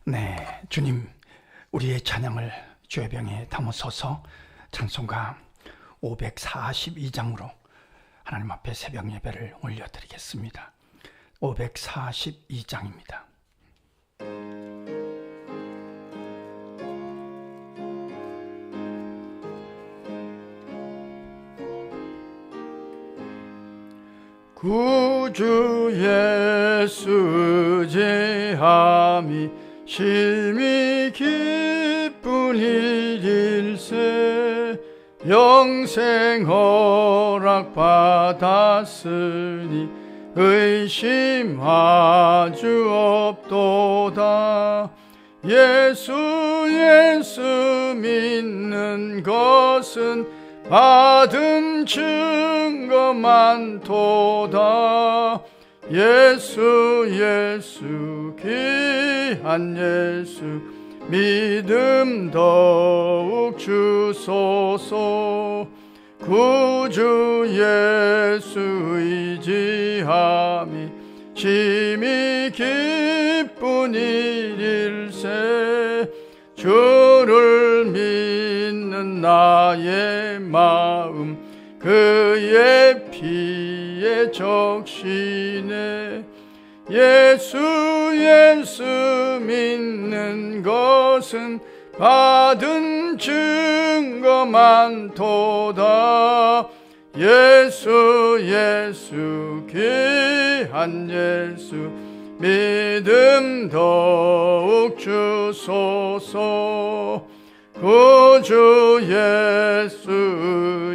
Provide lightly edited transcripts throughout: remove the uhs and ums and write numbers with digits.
네, 주님, 우리의 찬양을 주의 병에 담으소서. 찬송가 542장으로 하나님 앞에 새벽 예배를 올려드리겠습니다. 542장입니다. 구주 예수 의지함이 심히 기쁜 일일세. 영생 허락 받았으니 의심하주 없도다. 예수 믿는 것은 받은 증거 많도다. 예수 귀한 예수 믿음 더욱 주소서. 구주 예수 의지함이 심히 기쁜 일일세. 주를 믿는 나의 마음 그의 피에 적시네. 예수 믿는 것은 받은 증거 많도다. 예수 귀한 예수 믿음 더욱 주소서. 구주 예수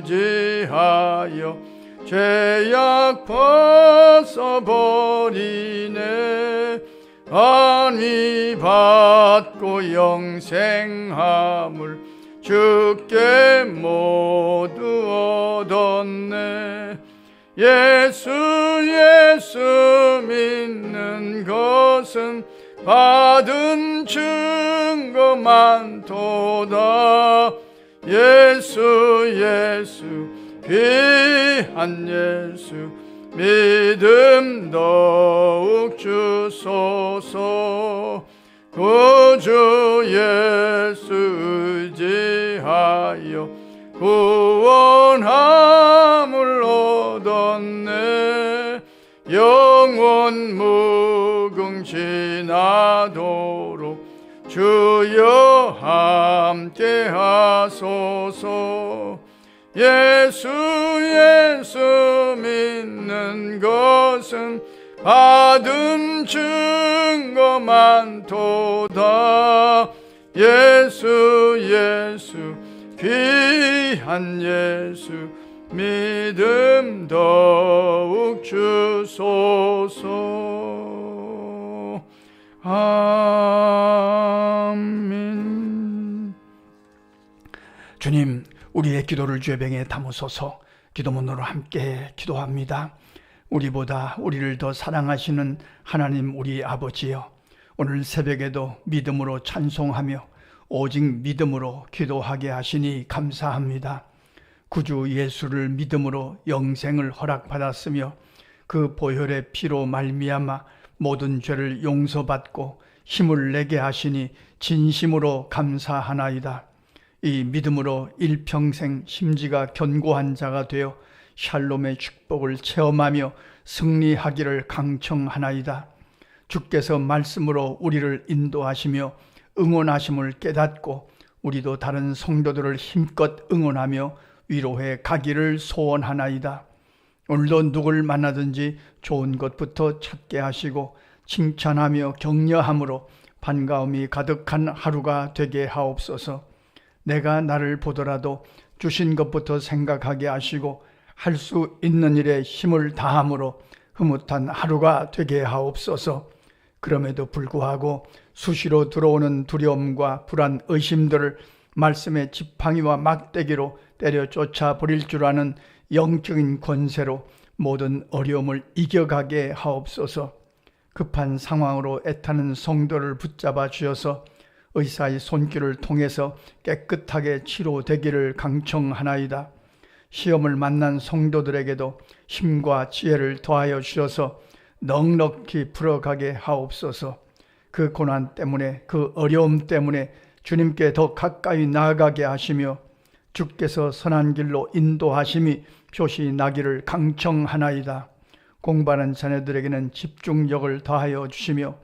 의지하여 죄악 벗어버리네. 안위 받고 영생함을 주께 모두 얻었네. 예수 믿는 것은 받은 증거 많도다. 예수 귀한 예수 믿음 더욱 주소서. 구주 예수 의지하여 구원함을 얻었네. 영원 무궁지나도록 주여 함께 하소서. 예수 믿는 것은 받은 증거 많도다. 예수 귀한 예수 믿음 더욱 주소서. 아멘. 주님, 우리의 기도를 주의 병에 담으소서. 기도문으로 함께 기도합니다. 우리보다 우리를 더 사랑하시는 하나님 우리 아버지여, 오늘 새벽에도 믿음으로 찬송하며 오직 믿음으로 기도하게 하시니 감사합니다. 구주 예수를 믿음으로 영생을 허락받았으며 그 보혈의 피로 말미암아 모든 죄를 용서받고 힘을 내게 하시니 진심으로 감사하나이다. 이 믿음으로 일평생 심지가 견고한 자가 되어 샬롬의 축복을 체험하며 승리하기를 강청하나이다. 주께서 말씀으로 우리를 인도하시며 응원하심을 깨닫고 우리도 다른 성도들을 힘껏 응원하며 위로해 가기를 소원하나이다. 오늘도 누굴 만나든지 좋은 것부터 찾게 하시고 칭찬하며 격려함으로 반가움이 가득한 하루가 되게 하옵소서. 내가 나를 보더라도 주신 것부터 생각하게 하시고 할 수 있는 일에 힘을 다함으로 흐뭇한 하루가 되게 하옵소서. 그럼에도 불구하고 수시로 들어오는 두려움과 불안, 의심들을 말씀의 지팡이와 막대기로 때려 쫓아 버릴 줄 아는 영적인 권세로 모든 어려움을 이겨가게 하옵소서. 급한 상황으로 애타는 성도를 붙잡아 주셔서 의사의 손길을 통해서 깨끗하게 치료되기를 강청하나이다. 시험을 만난 성도들에게도 힘과 지혜를 더하여 주셔서 넉넉히 풀어가게 하옵소서. 그 고난 때문에, 그 어려움 때문에 주님께 더 가까이 나아가게 하시며 주께서 선한 길로 인도하심이 표시 나기를 강청하나이다. 공부하는 자녀들에게는 집중력을 더하여 주시며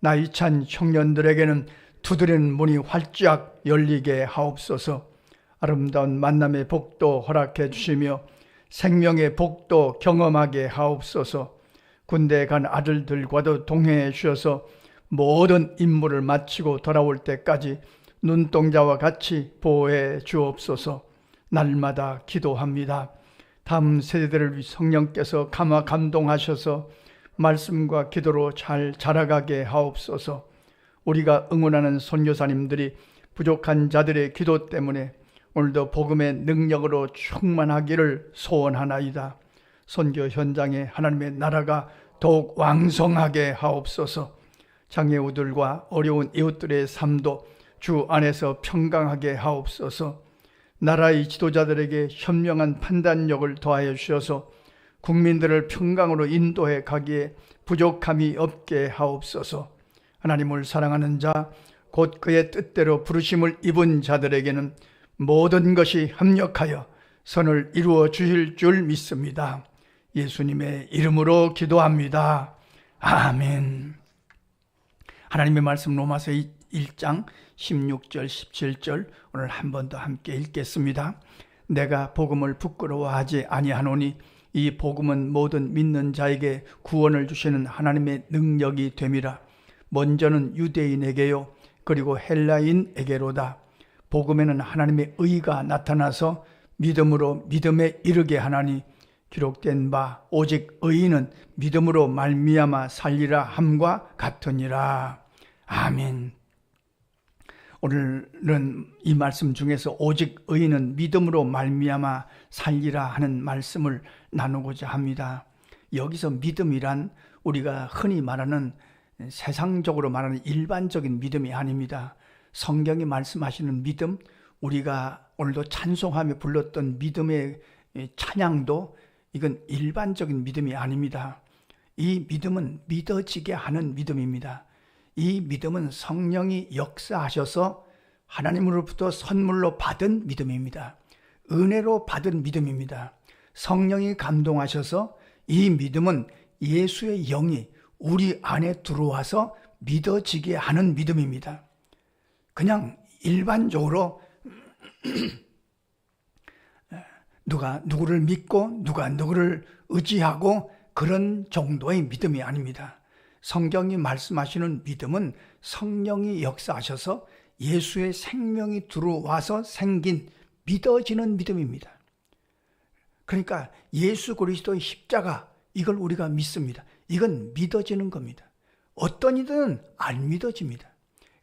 나이 찬 청년들에게는 두드리는 문이 활짝 열리게 하옵소서. 아름다운 만남의 복도 허락해 주시며 생명의 복도 경험하게 하옵소서. 군대에 간 아들들과도 동행해 주셔서 모든 임무를 마치고 돌아올 때까지 눈동자와 같이 보호해 주옵소서. 날마다 기도합니다. 다음 세대들을 성령께서 감동하셔서 말씀과 기도로 잘 자라가게 하옵소서. 우리가 응원하는 선교사님들이 부족한 자들의 기도 때문에 오늘도 복음의 능력으로 충만하기를 소원하나이다. 선교 현장에 하나님의 나라가 더욱 왕성하게 하옵소서. 장애우들과 어려운 이웃들의 삶도 주 안에서 평강하게 하옵소서. 나라의 지도자들에게 현명한 판단력을 더하여 주셔서 국민들을 평강으로 인도해 가기에 부족함이 없게 하옵소서. 하나님을 사랑하는 자, 곧 그의 뜻대로 부르심을 입은 자들에게는 모든 것이 합력하여 선을 이루어 주실 줄 믿습니다. 예수님의 이름으로 기도합니다. 아멘. 하나님의 말씀 로마서 1장 16절 17절 오늘 한 번 더 함께 읽겠습니다. 내가 복음을 부끄러워하지 아니하노니 이 복음은 모든 믿는 자에게 구원을 주시는 하나님의 능력이 됨이라. 먼저는 유대인에게요 그리고 헬라인에게로다. 복음에는 하나님의 의가 나타나서 믿음으로 믿음에 이르게 하나니 기록된 바 오직 의인은 믿음으로 말미암아 살리라 함과 같으니라. 아멘. 오늘은 이 말씀 중에서 오직 의인은 믿음으로 말미암아 살리라 하는 말씀을 나누고자 합니다. 여기서 믿음이란 우리가 흔히 말하는 세상적으로 말하는 일반적인 믿음이 아닙니다. 성경이 말씀하시는 믿음, 우리가 오늘도 찬송하며 불렀던 믿음의 찬양도 이건 일반적인 믿음이 아닙니다. 이 믿음은 믿어지게 하는 믿음입니다. 이 믿음은 성령이 역사하셔서 하나님으로부터 선물로 받은 믿음입니다. 은혜로 받은 믿음입니다. 성령이 감동하셔서 이 믿음은 예수의 영이 우리 안에 들어와서 믿어지게 하는 믿음입니다. 그냥 일반적으로 누가 누구를 믿고 누가 누구를 의지하고 그런 정도의 믿음이 아닙니다. 성경이 말씀하시는 믿음은 성령이 역사하셔서 예수의 생명이 들어와서 생긴 믿어지는 믿음입니다. 그러니까 예수 그리스도의 십자가, 이걸 우리가 믿습니다. 이건 믿어지는 겁니다. 어떤 이들은 안 믿어집니다.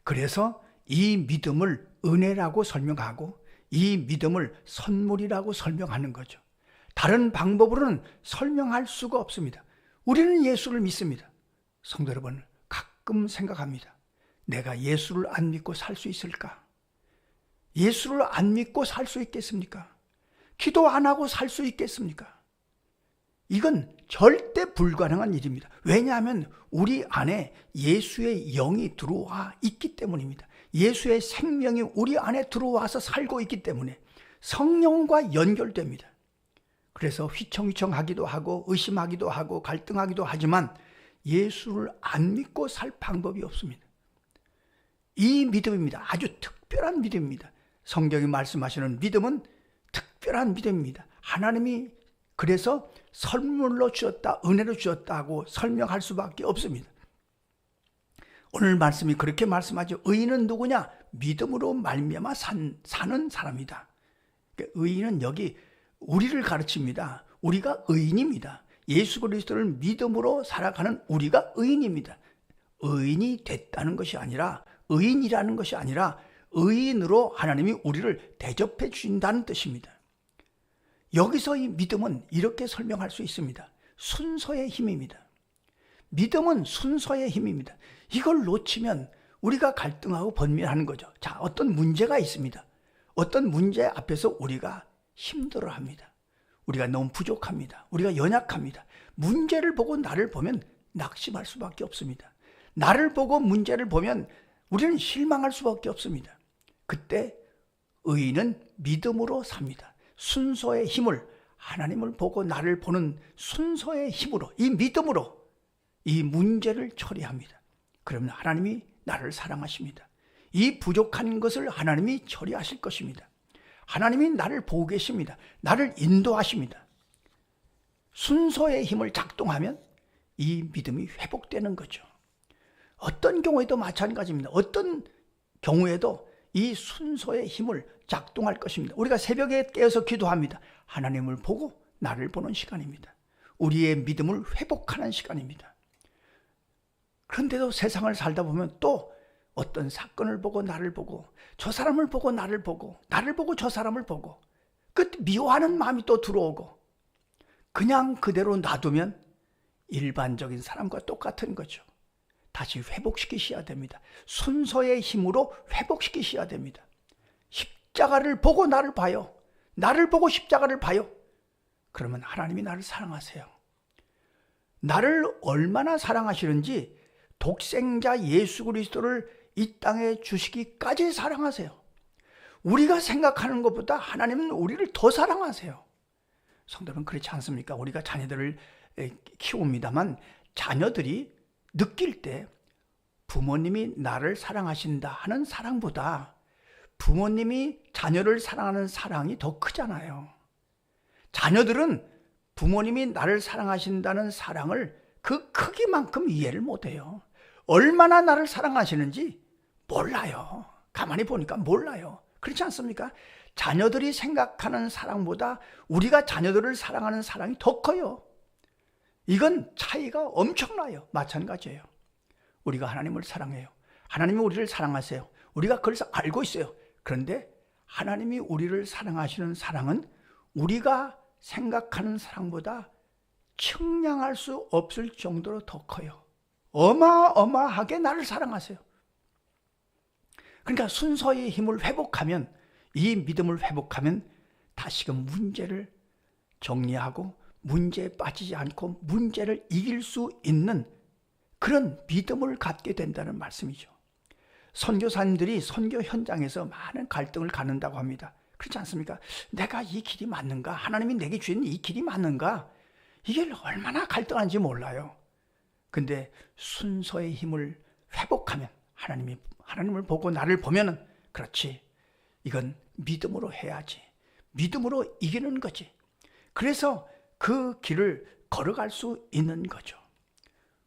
그래서 이 믿음을 은혜라고 설명하고 이 믿음을 선물이라고 설명하는 거죠. 다른 방법으로는 설명할 수가 없습니다. 우리는 예수를 믿습니다. 성도 여러분, 가끔 생각합니다. 내가 예수를 안 믿고 살 수 있을까? 예수를 안 믿고 살 수 있겠습니까? 기도 안 하고 살 수 있겠습니까? 이건 절대 불가능한 일입니다. 왜냐하면 우리 안에 예수의 영이 들어와 있기 때문입니다. 예수의 생명이 우리 안에 들어와서 살고 있기 때문에 성령과 연결됩니다. 그래서 휘청휘청하기도 하고 의심하기도 하고 갈등하기도 하지만 예수를 안 믿고 살 방법이 없습니다. 이 믿음입니다. 아주 특별한 믿음입니다. 성경이 말씀하시는 믿음은 특별한 믿음입니다. 하나님이 그래서 선물로 주었다, 은혜로 주었다고 설명할 수밖에 없습니다. 오늘 말씀이 그렇게 말씀하죠. 의인은 누구냐? 믿음으로 말미암아 사는 사람이다. 의인은 여기 우리를 가르칩니다. 우리가 의인입니다. 예수 그리스도를 믿음으로 살아가는 우리가 의인입니다. 의인이 됐다는 것이 아니라, 의인이라는 것이 아니라 의인으로 하나님이 우리를 대접해 주신다는 뜻입니다. 여기서 이 믿음은 이렇게 설명할 수 있습니다. 순서의 힘입니다. 믿음은 순서의 힘입니다. 이걸 놓치면 우리가 갈등하고 번민하는 거죠. 자, 어떤 문제가 있습니다. 어떤 문제 앞에서 우리가 힘들어합니다. 우리가 너무 부족합니다. 우리가 연약합니다. 문제를 보고 나를 보면 낙심할 수밖에 없습니다. 나를 보고 문제를 보면 우리는 실망할 수밖에 없습니다. 그때 의인은 믿음으로 삽니다. 순서의 힘을, 하나님을 보고 나를 보는 순서의 힘으로, 이 믿음으로 이 문제를 처리합니다. 그러면 하나님이 나를 사랑하십니다. 이 부족한 것을 하나님이 처리하실 것입니다. 하나님이 나를 보고 계십니다. 나를 인도하십니다. 순서의 힘을 작동하면 이 믿음이 회복되는 거죠. 어떤 경우에도 마찬가지입니다. 어떤 경우에도 이 순서의 힘을 작동할 것입니다. 우리가 새벽에 깨어서 기도합니다. 하나님을 보고 나를 보는 시간입니다. 우리의 믿음을 회복하는 시간입니다. 그런데도 세상을 살다 보면 또 어떤 사건을 보고 나를 보고, 저 사람을 보고 나를 보고, 나를 보고 저 사람을 보고, 그 미워하는 마음이 또 들어오고, 그냥 그대로 놔두면 일반적인 사람과 똑같은 거죠. 다시 회복시키셔야 됩니다. 순서의 힘으로 회복시키셔야 됩니다. 십자가를 보고 나를 봐요. 나를 보고 십자가를 봐요. 그러면 하나님이 나를 사랑하세요. 나를 얼마나 사랑하시는지 독생자 예수 그리스도를 이 땅에 주시기까지 사랑하세요. 우리가 생각하는 것보다 하나님은 우리를 더 사랑하세요. 성도는 그렇지 않습니까? 우리가 자녀들을 키웁니다만 자녀들이 느낄 때 부모님이 나를 사랑하신다 하는 사랑보다 부모님이 자녀를 사랑하는 사랑이 더 크잖아요. 자녀들은 부모님이 나를 사랑하신다는 사랑을 그 크기만큼 이해를 못해요. 얼마나 나를 사랑하시는지 몰라요. 가만히 보니까 몰라요. 그렇지 않습니까? 자녀들이 생각하는 사랑보다 우리가 자녀들을 사랑하는 사랑이 더 커요. 이건 차이가 엄청나요. 마찬가지예요. 우리가 하나님을 사랑해요. 하나님이 우리를 사랑하세요. 우리가 그걸 알고 있어요. 그런데 하나님이 우리를 사랑하시는 사랑은 우리가 생각하는 사랑보다 측량할 수 없을 정도로 더 커요. 어마어마하게 나를 사랑하세요. 그러니까 순서의 힘을 회복하면, 이 믿음을 회복하면 다시금 문제를 정리하고 문제에 빠지지 않고 문제를 이길 수 있는 그런 믿음을 갖게 된다는 말씀이죠. 선교사님들이 선교 현장에서 많은 갈등을 갖는다고 합니다. 그렇지 않습니까? 내가 이 길이 맞는가? 하나님이 내게 주신 이 길이 맞는가? 이게 얼마나 갈등한지 몰라요. 근데 순서의 힘을 회복하면, 하나님을 보고 나를 보면은, 그렇지, 이건 믿음으로 해야지. 믿음으로 이기는 거지. 그래서 그 길을 걸어갈 수 있는 거죠.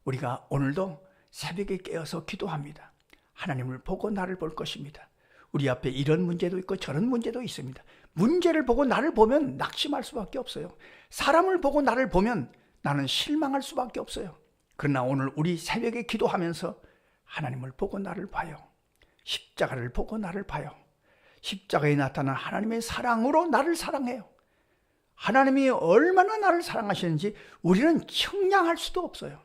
우리가 오늘도 새벽에 깨어서 기도합니다. 하나님을 보고 나를 볼 것입니다. 우리 앞에 이런 문제도 있고 저런 문제도 있습니다. 문제를 보고 나를 보면 낙심할 수밖에 없어요. 사람을 보고 나를 보면 나는 실망할 수밖에 없어요. 그러나 오늘 우리 새벽에 기도하면서 하나님을 보고 나를 봐요. 십자가를 보고 나를 봐요. 십자가에 나타난 하나님의 사랑으로 나를 사랑해요. 하나님이 얼마나 나를 사랑하시는지 우리는 측량할 수도 없어요.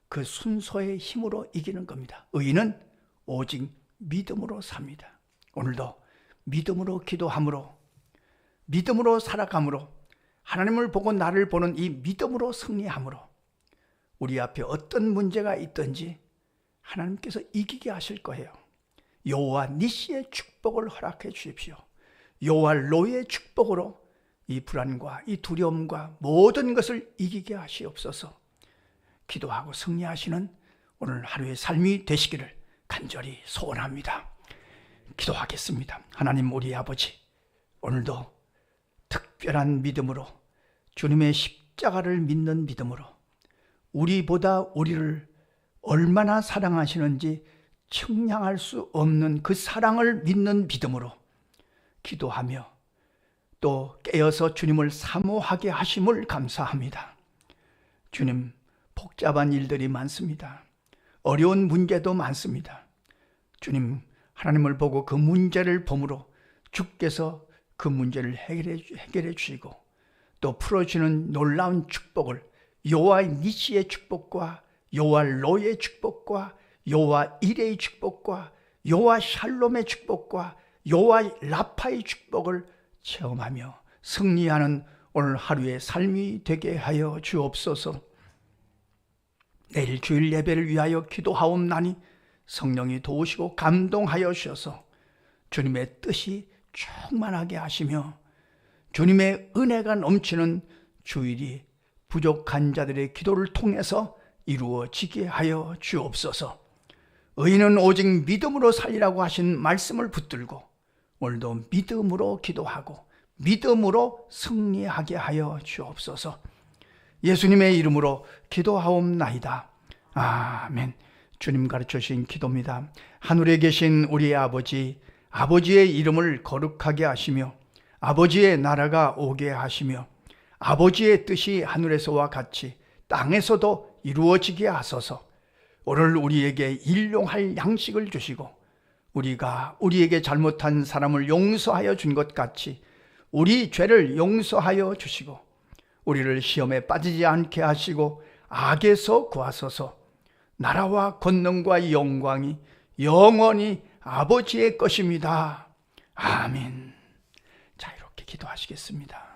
그 순서의 힘으로 이기는 겁니다. 의인은 오직 믿음으로 삽니다. 오늘도 믿음으로 기도함으로, 믿음으로 살아감으로, 하나님을 보고 나를 보는 이 믿음으로 승리함으로 우리 앞에 어떤 문제가 있든지 하나님께서 이기게 하실 거예요. 여호와 니시의 축복을 허락해 주십시오. 여호와 로의 축복으로 이 불안과 이 두려움과 모든 것을 이기게 하시옵소서. 기도하고 승리하시는 오늘 하루의 삶이 되시기를 간절히 소원합니다. 기도하겠습니다. 하나님 우리 아버지, 오늘도 특별한 믿음으로, 주님의 십자가를 믿는 믿음으로, 우리보다 우리를 얼마나 사랑하시는지 측량할 수 없는 그 사랑을 믿는 믿음으로 기도하며 또 깨어서 주님을 사모하게 하심을 감사합니다. 주님, 복잡한 일들이 많습니다. 어려운 문제도 많습니다. 주님, 하나님을 보고 그 문제를 보므로 주께서 그 문제를 해결해 주시고 또 풀어주는 놀라운 축복을, 여호와 니시의 축복과 여호와 로의 축복과 여호와 이레의 축복과 여호와 샬롬의 축복과 여호와 라파의 축복을 체험하며 승리하는 오늘 하루의 삶이 되게 하여 주옵소서. 내일 주일 예배를 위하여 기도하옵나니 성령이 도우시고 감동하여 주셔서 주님의 뜻이 충만하게 하시며 주님의 은혜가 넘치는 주일이 부족한 자들의 기도를 통해서 이루어지게 하여 주옵소서. 의인은 오직 믿음으로 살리라고 하신 말씀을 붙들고 오늘도 믿음으로 기도하고 믿음으로 승리하게 하여 주옵소서. 예수님의 이름으로 기도하옵나이다. 아멘. 주님 가르쳐 주신 기도입니다. 하늘에 계신 우리의 아버지, 아버지의 이름을 거룩하게 하시며 아버지의 나라가 오게 하시며 아버지의 뜻이 하늘에서와 같이 땅에서도 이루어지게 하소서. 오늘 우리에게 일용할 양식을 주시고 우리가 우리에게 잘못한 사람을 용서하여 준 것 같이 우리 죄를 용서하여 주시고 우리를 시험에 빠지지 않게 하시고 악에서 구하소서. 나라와 권능과 영광이 영원히 아버지의 것입니다. 아멘. 자, 이렇게 기도하시겠습니다.